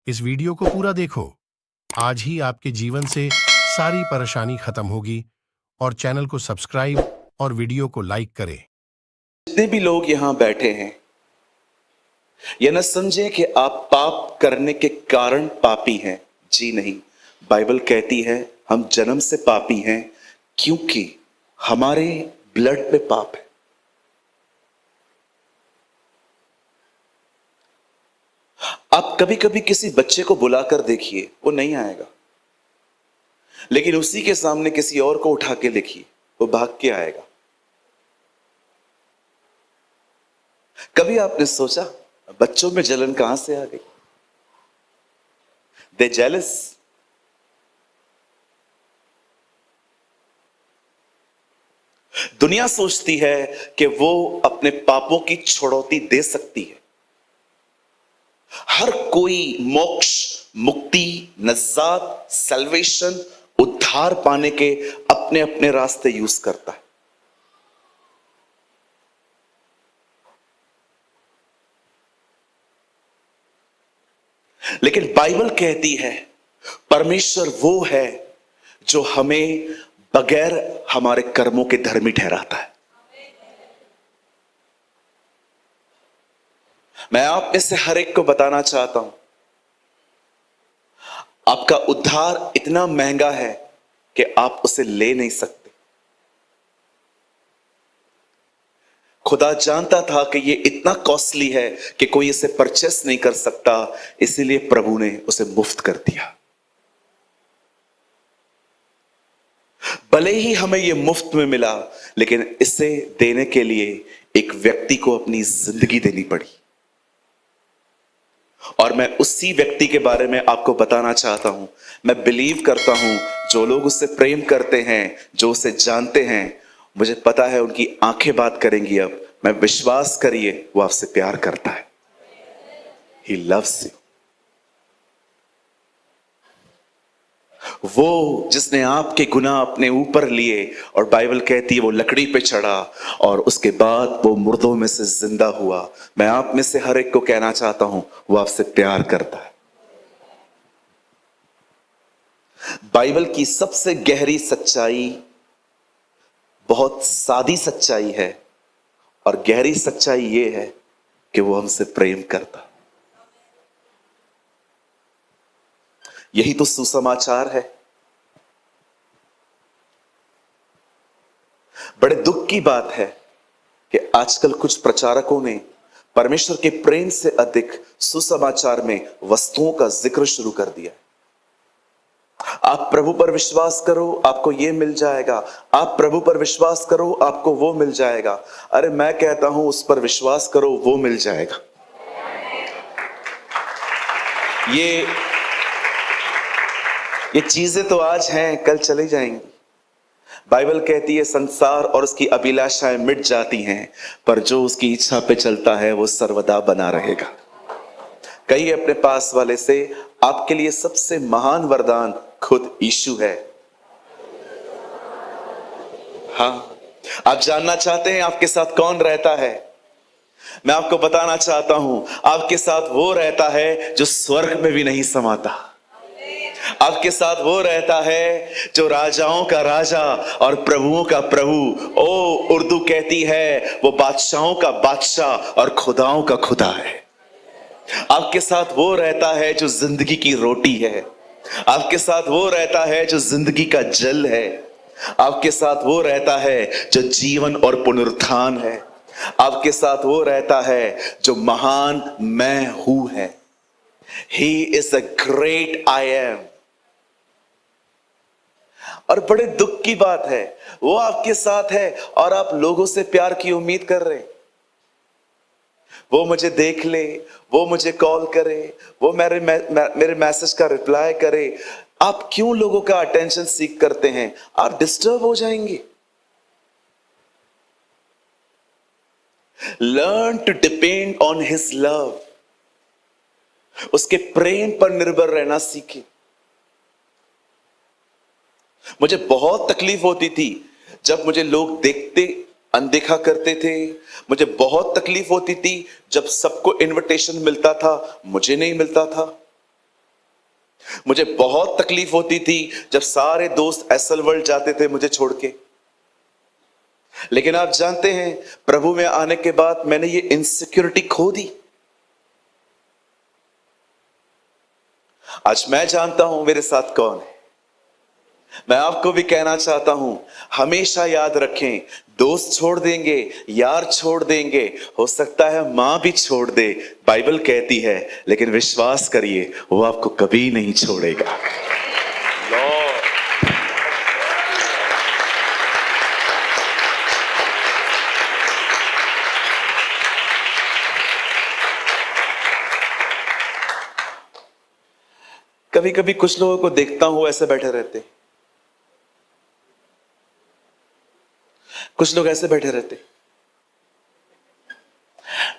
इस वीडियो को पूरा देखो। आज ही आपके जीवन से सारी परेशानी खत्म होगी। और चैनल को सब्सक्राइब और वीडियो को लाइक करें। जितने भी लोग यहां बैठे हैं, यह न समझे कि आप पाप करने के कारण पापी हैं। जी नहीं, बाइबल कहती है हम जन्म से पापी हैं क्योंकि हमारे ब्लड में पाप है। आप कभी कभी किसी बच्चे को बुलाकर देखिए, वो नहीं आएगा, लेकिन उसी के सामने किसी और को उठा के देखिए, वो भाग के आएगा। कभी आपने सोचा बच्चों में जलन कहां से आ गई? दे जेलस। दुनिया सोचती है कि वो अपने पापों की छुड़ौती दे सकती है। हर कोई मोक्ष, मुक्ति, नजात, सल्वेशन, उद्धार पाने के अपने अपने रास्ते यूज करता है। लेकिन बाइबल कहती है परमेश्वर वो है जो हमें बगैर हमारे कर्मों के धर्मी ठहराता है। मैं आप में से हर एक को बताना चाहता हूं, आपका उद्धार इतना महंगा है कि आप उसे ले नहीं सकते। खुदा जानता था कि ये इतना कॉस्टली है कि कोई इसे परचेस नहीं कर सकता, इसीलिए प्रभु ने उसे मुफ्त कर दिया। भले ही हमें ये मुफ्त में मिला, लेकिन इसे देने के लिए एक व्यक्ति को अपनी जिंदगी देनी पड़ी। और मैं उसी व्यक्ति के बारे में आपको बताना चाहता हूं। मैं बिलीव करता हूं जो लोग उससे प्रेम करते हैं, जो उसे जानते हैं, मुझे पता है उनकी आंखें बात करेंगी। अब मैं विश्वास करिए, वो आपसे प्यार करता है। He loves you। वो जिसने आपके गुनाह अपने ऊपर लिए, और बाइबल कहती है वो लकड़ी पे चढ़ा और उसके बाद वो मुर्दों में से जिंदा हुआ। मैं आप में से हर एक को कहना चाहता हूं, वो आपसे प्यार करता है। बाइबल की सबसे गहरी सच्चाई बहुत सादी सच्चाई है, और गहरी सच्चाई ये है कि वो हमसे प्रेम करता। यही तो सुसमाचार है। बड़े दुख की बात है कि आजकल कुछ प्रचारकों ने परमेश्वर के प्रेम से अधिक सुसमाचार में वस्तुओं का जिक्र शुरू कर दिया। आप प्रभु पर विश्वास करो, आपको ये मिल जाएगा। आप प्रभु पर विश्वास करो, आपको वो मिल जाएगा। अरे मैं कहता हूं उस पर विश्वास करो, वो मिल जाएगा। ये चीजें तो आज हैं, कल चली जाएंगी। बाइबल कहती है संसार और उसकी अभिलाषाएं मिट जाती हैं, पर जो उसकी इच्छा पे चलता है वो सर्वदा बना रहेगा। कहिए अपने पास वाले से, आपके लिए सबसे महान वरदान खुद यीशु है। हाँ, आप जानना चाहते हैं आपके साथ कौन रहता है? मैं आपको बताना चाहता हूं, आपके साथ वो रहता है जो स्वर्ग में भी नहीं समाता। आपके साथ वो रहता है जो राजाओं का राजा और प्रभुओं का प्रभु। ओ उर्दू कहती है वो बादशाहों का बादशाह और खुदाओं का खुदा है। आपके साथ वो रहता है जो जिंदगी की रोटी है। आपके साथ वो रहता है जो जिंदगी का जल है। आपके साथ वो रहता है जो जीवन और पुनरुत्थान है। आपके साथ वो रहता है जो महान मैं हूं है। He is a great I am। और बड़े दुख की बात है, वो आपके साथ है और आप लोगों से प्यार की उम्मीद कर रहे हैं। वो मुझे देख ले, वो मुझे कॉल करे, वो मेरे मैसेज का रिप्लाई करे। आप क्यों लोगों का अटेंशन सीख करते हैं? आप डिस्टर्ब हो जाएंगे। Learn to depend on his love. उसके प्रेम पर निर्भर रहना सीखे। मुझे बहुत तकलीफ होती थी जब मुझे लोग देखते अनदेखा करते थे। मुझे बहुत तकलीफ होती थी जब सबको इनविटेशन मिलता था, मुझे नहीं मिलता था। मुझे बहुत तकलीफ होती थी जब सारे दोस्त एसएल वर्ल्ड जाते थे मुझे छोड़ के। लेकिन आप जानते हैं, प्रभु में आने के बाद मैंने ये इनसिक्योरिटी खो दी। आज मैं जानता हूं मेरे साथ कौन है। मैं आपको भी कहना चाहता हूं, हमेशा याद रखें, दोस्त छोड़ देंगे, यार छोड़ देंगे, हो सकता है मां भी छोड़ दे, बाइबल कहती है, लेकिन विश्वास करिए वो आपको कभी नहीं छोड़ेगा। लॉर्ड, कभी कभी कुछ लोगों को देखता हूं ऐसे बैठे रहते, कुछ लोग ऐसे बैठे रहते।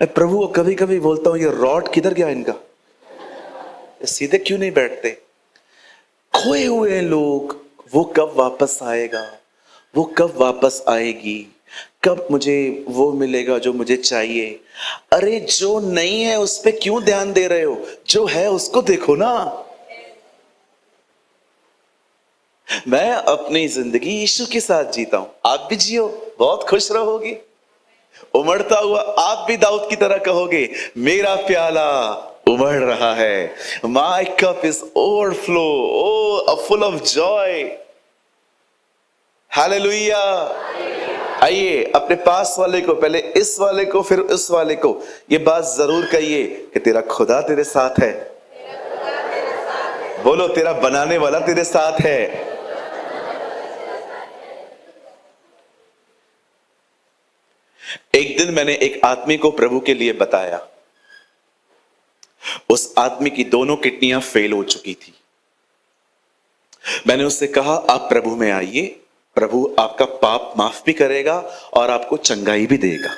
मैं प्रभु को कभी कभी बोलता हूं, ये रॉड किधर गया इनका, ये सीधे क्यों नहीं बैठते? खोए हुए हैं लोग, वो कब वापस आएगा, वो कब वापस आएगी, कब मुझे वो मिलेगा जो मुझे चाहिए। अरे जो नहीं है उस पे क्यों ध्यान दे रहे हो, जो है उसको देखो ना। मैं अपनी जिंदगी यीशु के साथ जीता हूं, आप भी जियो, बहुत खुश रहोगे। उमड़ता हुआ आप भी दाऊद की तरह कहोगे, मेरा प्याला उमड़ रहा है, my cup is overflow, O full of joy. Hallelujah. आइए अपने पास वाले को, पहले इस वाले को फिर उस वाले को, ये बात जरूर कहिए कि तेरा खुदा तेरे साथ है। बोलो, तेरा बनाने वाला तेरे साथ है। एक दिन मैंने एक आदमी को प्रभु के लिए बताया। उस आदमी की दोनों किडनियां फेल हो चुकी थी। मैंने उससे कहा, आप प्रभु में आइए, प्रभु आपका पाप माफ भी करेगा और आपको चंगाई भी देगा।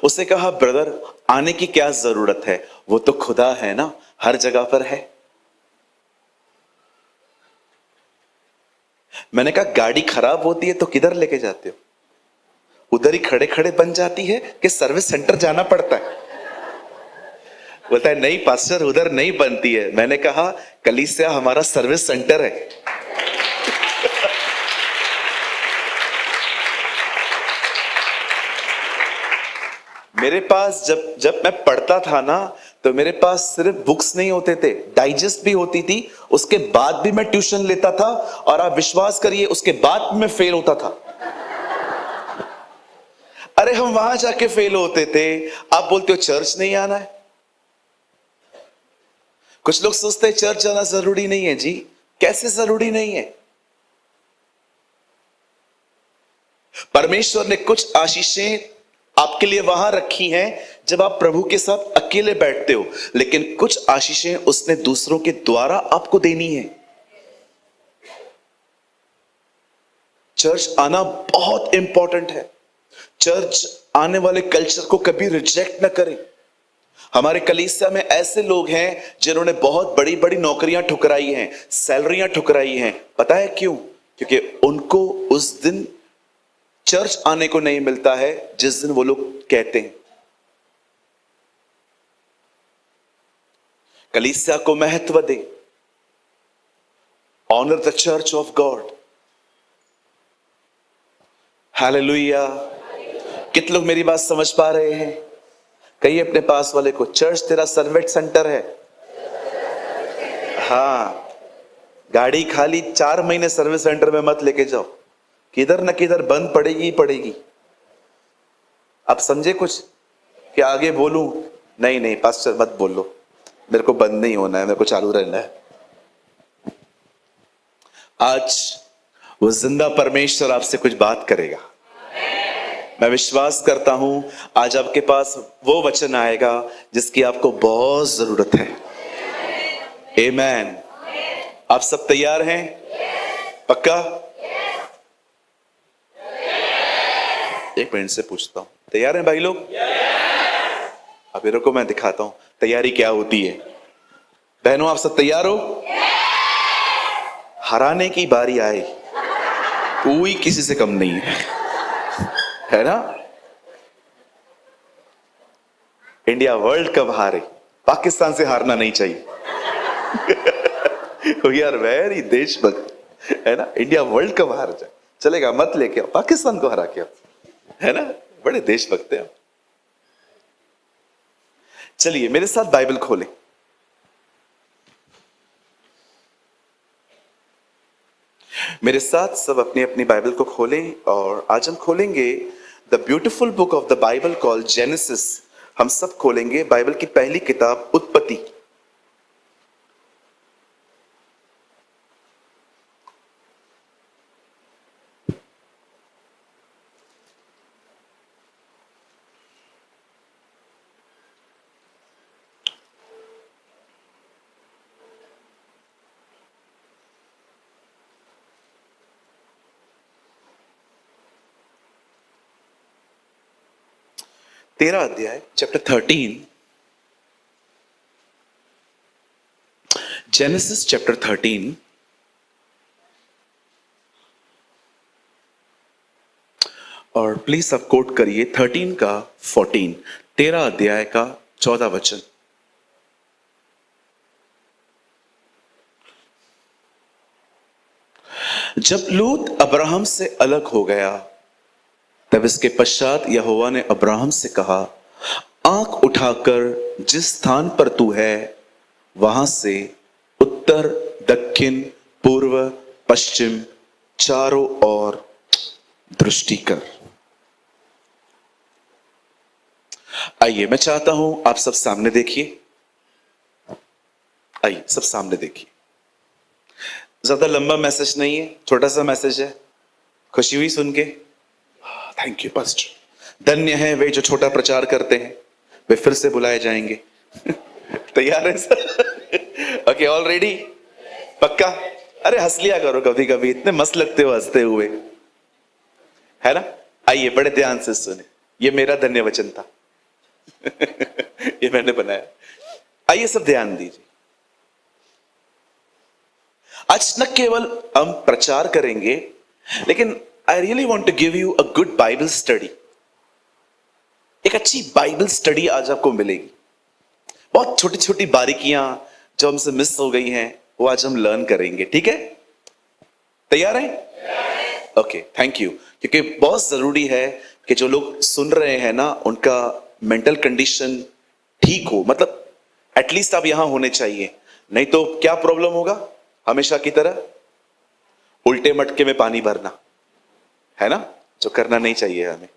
उसने कहा, ब्रदर आने की क्या जरूरत है, वो तो खुदा है ना, हर जगह पर है। मैंने कहा, गाड़ी खराब होती है तो किधर लेके जाते हो, उधर ही खड़े खड़े बन जाती है कि सर्विस सेंटर जाना पड़ता है? बोलता है, नहीं पास्टर उधर नहीं बनती है। मैंने कहा, कलीसिया हमारा सर्विस सेंटर है। मेरे पास जब मैं पढ़ता था ना, तो मेरे पास सिर्फ बुक्स नहीं होते थे, डाइजेस्ट भी होती थी। उसके बाद भी मैं ट्यूशन लेता था, और आप विश्वास करिए उसके बाद भी मैं फेल होता था। अरे हम वहां जाके फेल होते थे, आप बोलते हो चर्च नहीं आना है। कुछ लोग सोचते हैं चर्च जाना जरूरी नहीं है। जी कैसे जरूरी नहीं है? परमेश्वर ने कुछ आशीषें आपके लिए वहां रखी हैं जब आप प्रभु के साथ अकेले बैठते हो, लेकिन कुछ आशीषें उसने दूसरों के द्वारा आपको देनी है। चर्च आना बहुत इंपॉर्टेंट है। चर्च आने वाले कल्चर को कभी रिजेक्ट ना करें। हमारे कलीसिया में ऐसे लोग हैं जिन्होंने बहुत बड़ी बड़ी नौकरियां ठुकराई हैं, सैलरियां ठुकराई हैं। पता है क्यों? क्योंकि उनको उस दिन चर्च आने को नहीं मिलता है जिस दिन वो लोग कहते हैं। कलीसिया को महत्व दे, honour the church of God. Hallelujah. कितने लोग मेरी बात समझ पा रहे हैं? कहिए अपने पास वाले को, चर्च तेरा सर्विस सेंटर है। हाँ, गाड़ी खाली 4 महीने सर्विस सेंटर में मत लेके जाओ, किधर न किधर बंद पड़ेगी ही पड़ेगी। आप समझे कुछ कि आगे बोलूं? नहीं नहीं पास्टर मत बोलो, मेरे को बंद नहीं होना है, मेरे को चालू रहना है। आज वो जिंदा परमेश्वर आपसे कुछ बात करेगा। मैं विश्वास करता हूं आज आपके पास वो वचन आएगा जिसकी आपको बहुत जरूरत है। आमीन। आप सब तैयार हैं? पक्का? एक मिनट से पूछता हूं, तैयार हैं भाई लोग? अब मेरे को मैं दिखाता हूं तैयारी क्या होती है। बहनों आप सब तैयार हो? हराने की बारी आए, कोई किसी से कम नहीं है ना? इंडिया वर्ल्ड कप हारे, पाकिस्तान से हारना नहीं चाहिए। वी आर वेरी देशभक्त, है ना। इंडिया वर्ल्ड कप हार जाए चलेगा, मत लेके आओ, पाकिस्तान को हरा के आओ, है ना। बड़े देशभक्त हैं। चलिए मेरे साथ बाइबल खोलें। मेरे साथ सब अपनी अपनी बाइबल को खोलें और आज हम खोलेंगे the beautiful book of the Bible called genesis. हम सब खोलेंगे बाइबल की पहली किताब उत्पत्ति। तेरा अध्याय चैप्टर 13, जेनेसिस चैप्टर 13 और प्लीज आप कोट करिए 13 का 14, 13 अध्याय का 14 वचन। जब लूत अब्राहम से अलग हो गया तब इसके पश्चात यहोवा ने अब्राहम से कहा, आंख उठाकर जिस स्थान पर तू है वहां से उत्तर, दक्षिण, पूर्व, पश्चिम चारों ओर दृष्टि कर। आइए मैं चाहता हूं आप सब सामने देखिए। आइए सब सामने देखिए। ज्यादा लंबा मैसेज नहीं है, छोटा सा मैसेज है। खुशी हुई सुन के? Thank you pastor. धन्य है वे जो छोटा प्रचार करते हैं, वे फिर से बुलाए जाएंगे। तैयार है सर? Okay, all ready? पक्का? अरे हंस लिया करो कभी कभी, इतने मस्त लगते हो हंसते हुए, है ना। आइए बड़े ध्यान से सुने, ये मेरा धन्य वचन था। ये मैंने बनाया। आइए सब ध्यान दीजिए। आज न केवल हम प्रचार करेंगे, लेकिन I really want to give you a good Bible study. एक अच्छी बाइबल स्टडी आज आपको मिलेगी। बहुत छोटी छोटी बारीकियां जो हमसे मिस हो गई हैं वो आज हम लर्न करेंगे, ठीक है? तैयार हैं? Okay, thank you. क्योंकि बहुत जरूरी है कि जो लोग सुन रहे हैं ना, उनका मेंटल कंडीशन ठीक हो, मतलब एटलीस्ट आप यहां होने चाहिए। नहीं तो क्या प्रॉब्लम होगा? हमेशा की तरह उल्टे मटके में पानी भरना, है ना, जो करना नहीं चाहिए हमें।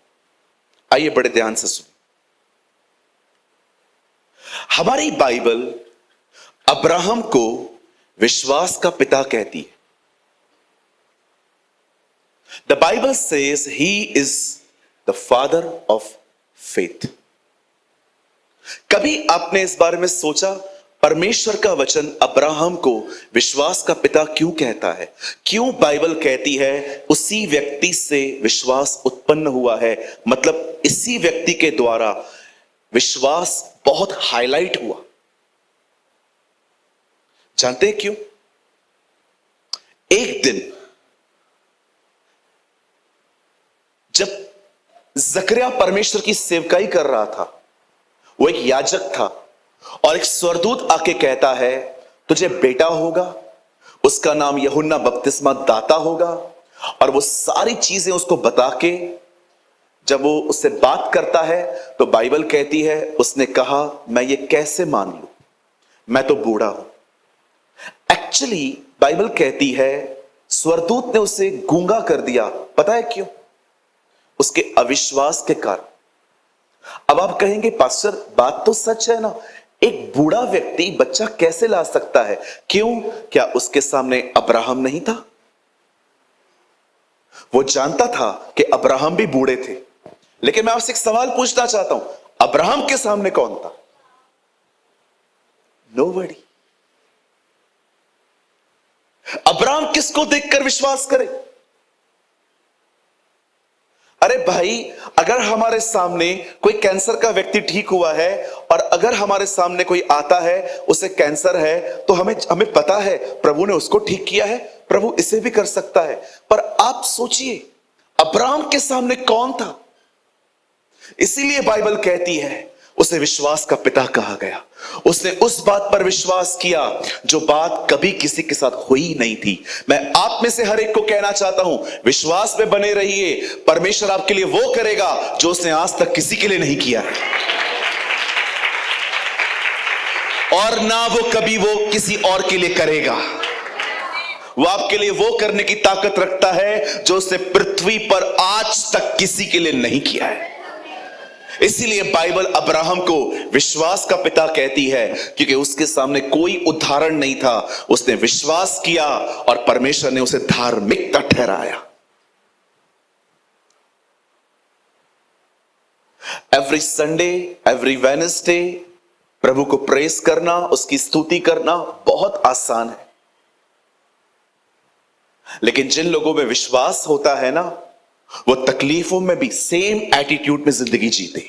आइए बड़े ध्यान से सुनिए। हमारी बाइबल अब्राहम को विश्वास का पिता कहती है। The Bible says he is the father of faith. कभी आपने इस बारे में सोचा परमेश्वर का वचन अब्राहम को विश्वास का पिता क्यों कहता है? क्यों बाइबल कहती है उसी व्यक्ति से विश्वास उत्पन्न हुआ है, मतलब इसी व्यक्ति के द्वारा विश्वास बहुत हाईलाइट हुआ। जानते हैं क्यों? एक दिन जब जकरिया परमेश्वर की सेवकाई कर रहा था, वो एक याजक था, और एक स्वर्गदूत आके कहता है तुझे बेटा होगा, उसका नाम यूहन्ना बपतिस्मा दाता होगा। और वो सारी चीजें उसको बता के जब वो उससे बात करता है तो बाइबल कहती है उसने कहा मैं ये कैसे मान लूं, मैं तो बूढ़ा हूं। एक्चुअली बाइबल कहती है स्वर्गदूत ने उसे गूंगा कर दिया। पता है क्यों? उसके अविश्वास के कारण। अब आप कहेंगे पास्टर बात तो सच है ना, एक बूढ़ा व्यक्ति बच्चा कैसे ला सकता है? क्यों? क्या उसके सामने अब्राहम नहीं था? वो जानता था कि अब्राहम भी बूढ़े थे। लेकिन मैं आपसे एक सवाल पूछना चाहता हूं, अब्राहम के सामने कौन था? नोबडी। अब्राहम किसको देखकर विश्वास करे? अरे भाई, अगर हमारे सामने कोई कैंसर का व्यक्ति ठीक हुआ है और अगर हमारे सामने कोई आता है उसे कैंसर है, तो हमें पता है प्रभु ने उसको ठीक किया है, प्रभु इसे भी कर सकता है। पर आप सोचिए अब्राहम के सामने कौन था? इसीलिए बाइबल कहती है उसे विश्वास का पिता कहा गया। उसने उस बात पर विश्वास किया जो बात कभी किसी के साथ हुई नहीं थी। मैं आप में से हर एक को कहना चाहता हूं, विश्वास में बने रहिए। परमेश्वर आपके लिए वो करेगा जो उसने आज तक किसी के लिए नहीं किया, और ना वो कभी वो किसी और के लिए करेगा। वो आपके लिए वो करने की ताकत रखता है जो उसने पृथ्वी पर आज तक किसी के लिए नहीं किया है। इसीलिए बाइबल अब्राहम को विश्वास का पिता कहती है, क्योंकि उसके सामने कोई उदाहरण नहीं था। उसने विश्वास किया और परमेश्वर ने उसे धार्मिकता ठहराया। एवरी संडे, एवरी वेडनेसडे प्रभु को प्रेस करना, उसकी स्तुति करना बहुत आसान है, लेकिन जिन लोगों में विश्वास होता है ना, वो तकलीफों में भी सेम एटीट्यूड में जिंदगी जीते।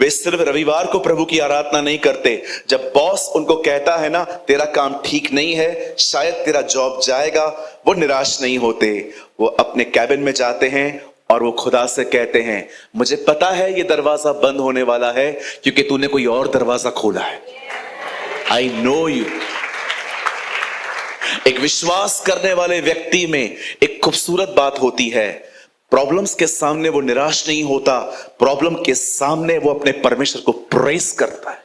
वे सिर्फ रविवार को प्रभु की आराधना नहीं करते। जब बॉस उनको कहता है ना, तेरा काम ठीक नहीं है, शायद तेरा जॉब जाएगा, वो निराश नहीं होते। वो अपने कैबिन में जाते हैं और वो खुदा से कहते हैं, मुझे पता है ये दरवाजा बंद होने वाला है क्योंकि तूने कोई और दरवाजा खोला है। I know you. एक विश्वास करने वाले व्यक्ति में एक खूबसूरत बात होती है, प्रॉब्लम्स के सामने वो निराश नहीं होता, प्रॉब्लम के सामने वो अपने परमेश्वर को प्रेस करता है।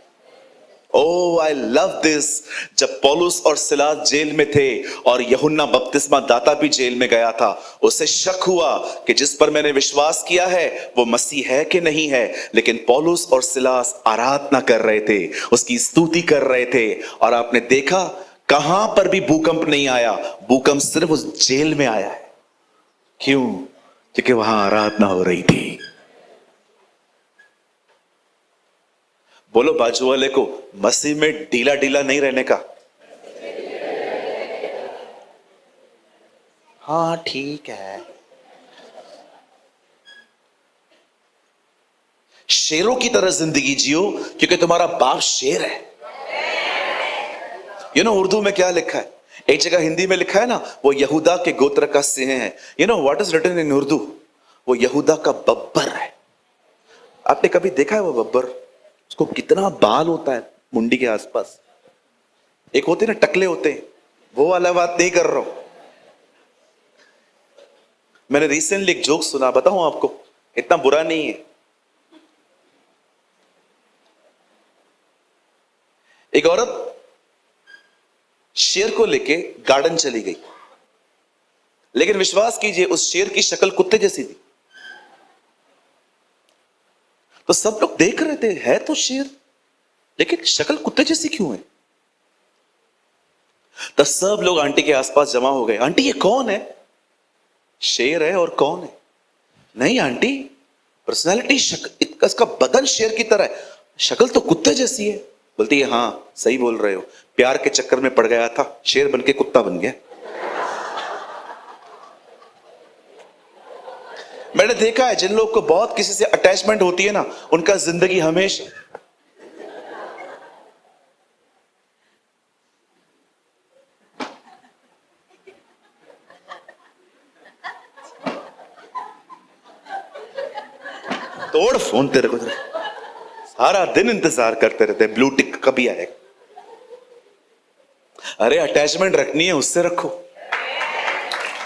ओह आई लव दिस। जब पौलुस और सिलास जेल में थे और यूहन्ना बपतिस्मा दाता भी जेल में गया था, उसे शक हुआ कि जिस पर मैंने विश्वास किया है वो मसीह है कि नहीं है, लेकिन पौलुस और सिलास आराधना कर रहे थे, उसकी स्तुति कर रहे थे, और आपने देखा कहां पर भी भूकंप नहीं आया। भूकंप सिर्फ उस जेल में आया है। क्यों? क्योंकि वहां आराधना हो रही थी। बोलो बाजू वाले को, मसीह में ढीला ढीला नहीं रहने का। हाँ ठीक है। शेरों की तरह जिंदगी जियो, क्योंकि तुम्हारा बाप शेर है। उर्दू में क्या लिखा है? एक जगह हिंदी में लिखा है ना, वो यहूदा के गोत्र का सिंह है। What is written in Urdu? वो यहूदा का बब्बर है। आपने कभी देखा है वो बब्बर? उसको कितना बाल होता है मुंडी के आसपास। एक होते ना टकले होते हैं, वो वाला बात नहीं कर रहा हूं। मैंने रिसेंटली एक जोक सुना, बताऊं आपको, इतना बुरा नहीं है। एक औरत शेर को लेके गार्डन चली गई, लेकिन विश्वास कीजिए उस शेर की शक्ल कुत्ते जैसी थी। तो सब लोग देख रहे थे, है तो शेर लेकिन शक्ल कुत्ते जैसी क्यों है? तब सब लोग आंटी के आसपास जमा हो गए। आंटी ये कौन है? शेर है। और कौन है? नहीं आंटी, पर्सनालिटी इसका बदन शेर की तरह है, शक्ल तो कुत्ते जैसी है। बोलती है हाँ सही बोल रहे हो, प्यार के चक्कर में पड़ गया था, शेर बन के कुत्ता बन गया। मैंने देखा है जिन लोग को बहुत किसी से अटैचमेंट होती है ना, उनका जिंदगी हमेशा तोड़ फोन तेरे को, सारा दिन इंतजार करते रहते हैं ब्लू टिक कभी आएगा। अरे अटैचमेंट रखनी है उससे रखो,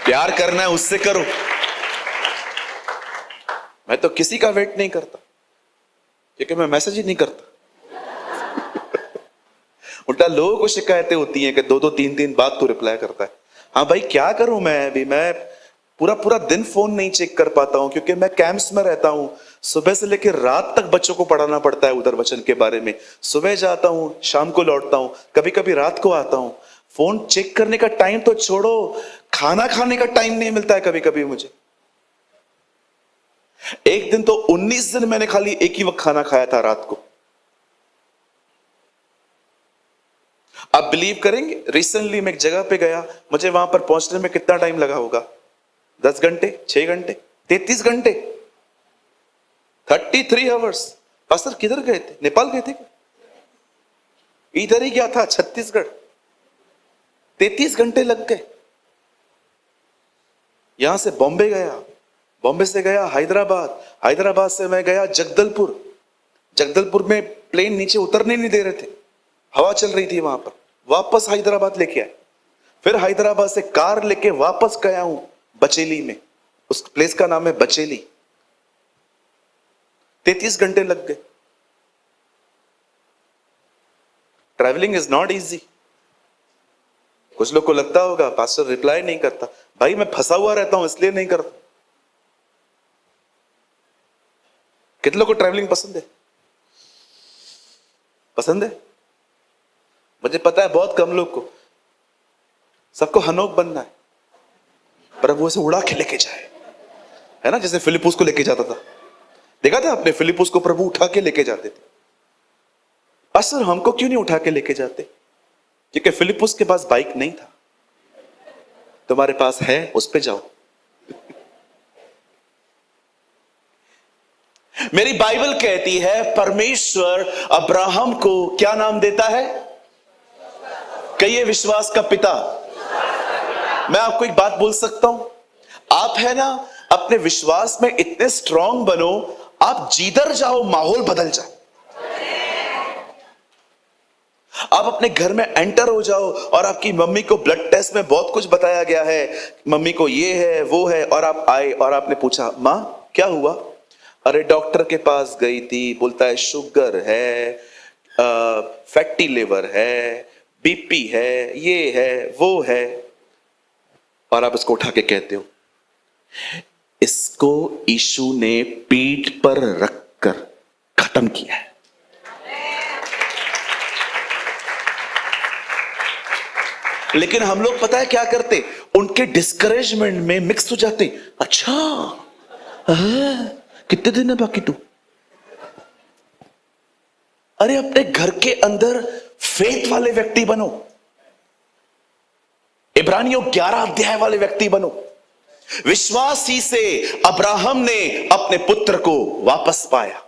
प्यार करना है उससे करो। मैं तो किसी का वेट नहीं करता, क्योंकि मैं मैसेज ही नहीं करता। उल्टा लोगों को शिकायतें होती हैं कि 2-2 3-3 बात तू रिप्लाई करता है। हाँ भाई क्या करूं मैं अभी, मैं पूरा पूरा दिन फोन नहीं चेक कर पाता हूं, क्योंकि मैं कैंप्स में रहता हूं। सुबह से लेकर रात तक बच्चों को पढ़ाना पड़ता है उधर वचन के बारे में। सुबह जाता हूं, शाम को लौटता हूं, कभी कभी रात को आता हूं। फोन चेक करने का टाइम तो छोड़ो, खाना खाने का टाइम नहीं मिलता है कभी कभी मुझे। एक दिन तो 19 दिन मैंने खाली एक ही वक्त खाना खाया था, रात को। आप बिलीव करेंगे, रिसेंटली मैं एक जगह पे गया, मुझे वहां पर पहुंचने में कितना टाइम लगा होगा? 10 घंटे, 6 घंटे, 33 घंटे, 33 आवर्स। पास्टर किधर गए थे? नेपाल गए थे? इधर ही गया था, छत्तीसगढ़। 33 घंटे लग गए। यहां से बॉम्बे गया, बॉम्बे से गया हैदराबाद, हैदराबाद से मैं गया जगदलपुर, जगदलपुर में प्लेन नीचे उतरने नहीं दे रहे थे, हवा चल रही थी वहां पर, वापस हैदराबाद लेके आए। फिर हैदराबाद से कार लेके वापस गया हूं बचेली में, उस प्लेस का नाम है बचेली। 33 घंटे लग गए। Travelling is not easy. कुछ लोग को लगता होगा पास्टर रिप्लाई नहीं करता, भाई मैं फंसा हुआ रहता हूं इसलिए नहीं करता। कितने लोग को ट्रैवलिंग पसंद है? पसंद है? मुझे पता है बहुत कम लोग को। सबको हनोक बनना है, प्रभु उसे उड़ा के लेके जाए, है ना? जैसे फिलिपुस को लेके जाता था, देखा था आपने? फिलिपुस को प्रभु उठा के लेके जाते थे। पास्टर हमको क्यों नहीं उठा के लेके जाते? क्योंकि फिलिपुस के पास बाइक नहीं था, तुम्हारे पास है, उस पे जाओ। मेरी बाइबल कहती है परमेश्वर अब्राहम को क्या नाम देता है? कहिए, विश्वास का पिता। मैं आपको एक बात बोल सकता हूं, आप है ना अपने विश्वास में इतने स्ट्रांग बनो, आप जिधर जाओ माहौल बदल जाए। आप अपने घर में एंटर हो जाओ और आपकी मम्मी को ब्लड टेस्ट में बहुत कुछ बताया गया है, मम्मी को ये है वो है, और आप आए और आपने पूछा मां क्या हुआ? अरे डॉक्टर के पास गई थी, बोलता है शुगर है, फैटी लिवर है, बीपी है, ये है वो है, और आप इसको उठा के कहते हो इसको यीशु ने पीठ पर रखकर खत्म किया है। लेकिन हम लोग पता है क्या करते? उनके डिस्करेजमेंट में मिक्स हो जाते। अच्छा कितने दिन है बाकी तू? अरे अपने घर के अंदर फेथ वाले व्यक्ति बनो, इब्रानियों 11 अध्याय वाले व्यक्ति बनो। विश्वास ही से अब्राहम ने अपने पुत्र को वापस पाया।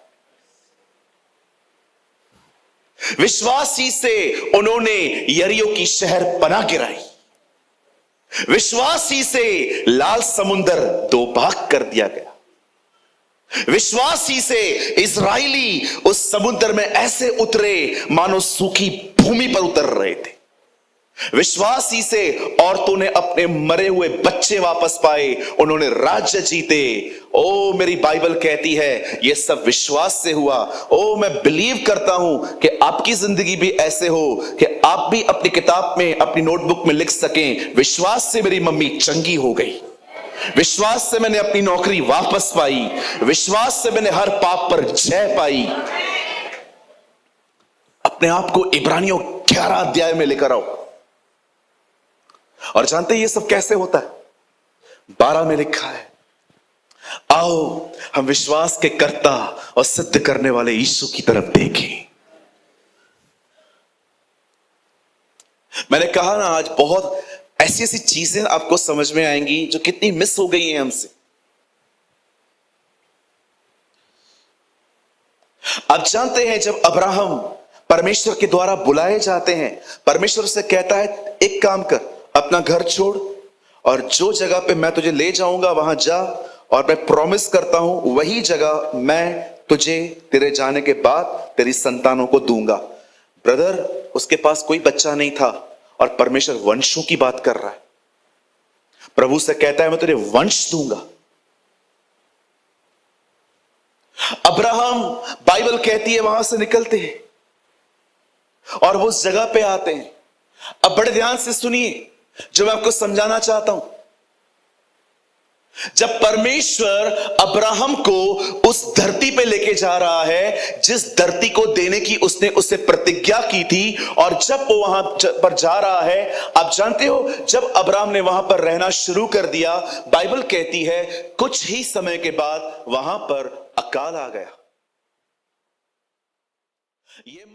विश्वास ही से उन्होंने यरीहो की शहर पनाह गिराई। विश्वास ही से लाल समुंदर 2 भाग कर दिया गया। विश्वास ही से इस्राएली उस समुद्र में ऐसे उतरे मानो सूखी भूमि पर उतर रहे थे। विश्वास ही से औरतों ने अपने मरे हुए बच्चे वापस पाए, उन्होंने राज्य जीते। ओ मेरी बाइबल कहती है यह सब विश्वास से हुआ। ओ मैं बिलीव करता हूं कि आपकी जिंदगी भी ऐसे हो कि आप भी अपनी किताब में, अपनी नोटबुक में लिख सकें, विश्वास से मेरी मम्मी चंगी हो गई, विश्वास से मैंने अपनी नौकरी वापस पाई, विश्वास से मैंने हर पाप पर जय पाई। अपने आप को इब्रानियों 11 अध्याय में लेकर आओ। और जानते हैं ये सब कैसे होता है? 12 में लिखा है, आओ हम विश्वास के कर्ता और सिद्ध करने वाले यीशु की तरफ देखें। मैंने कहा ना आज बहुत ऐसी ऐसी चीजें आपको समझ में आएंगी जो कितनी मिस हो गई हैं हमसे। आप जानते हैं जब अब्राहम परमेश्वर के द्वारा बुलाए जाते हैं, परमेश्वर से कहता है एक काम कर, अपना घर छोड़ और जो जगह पे मैं तुझे ले जाऊंगा वहां जा, और मैं प्रॉमिस करता हूं वही जगह मैं तुझे तेरे जाने के बाद तेरी संतानों को दूंगा। ब्रदर, उसके पास कोई बच्चा नहीं था और परमेश्वर वंशों की बात कर रहा है। प्रभु से कहता है मैं तुझे वंश दूंगा। अब्राहम, बाइबल कहती है, वहां से निकलते हैं और वो उस जगह पे आते हैं। अब बड़े ध्यान से सुनिए जो मैं आपको समझाना चाहता हूं। जब परमेश्वर अब्राहम को उस धरती पे लेके जा रहा है जिस धरती को देने की उसने उससे प्रतिज्ञा की थी, और जब वो वहां पर जा रहा है, आप जानते हो जब अब्राहम ने वहां पर रहना शुरू कर दिया, बाइबल कहती है कुछ ही समय के बाद वहां पर अकाल आ गया। ये